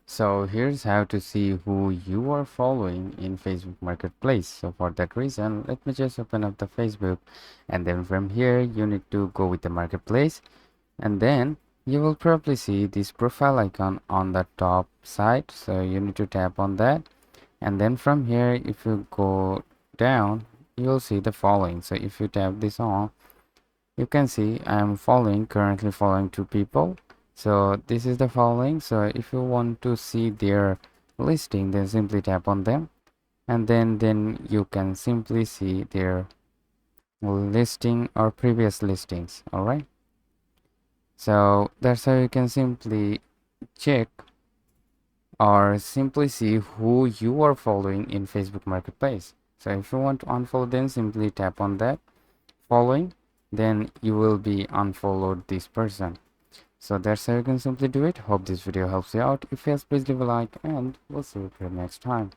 So here's how to see who you are following in Facebook Marketplace. So for that reason, let me just open up the Facebook, and then from here you need to go with the marketplace, and then you will probably see this profile icon on the top side. So you need to tap on that, and then from here if you go down, you'll see the following. So if you tap this on, you can see I am currently following two people. So this is the following. So if you want to see their listing, then simply tap on them, and then you can simply see their listing or previous listings. All right, so that's how you can simply check or simply see who you are following in Facebook Marketplace. So if you want to unfollow them, simply tap on that following, then you will be unfollowed this person. So that's how you can simply do it. Hope this video helps you out. If yes, please leave a like, and we'll see you here next time.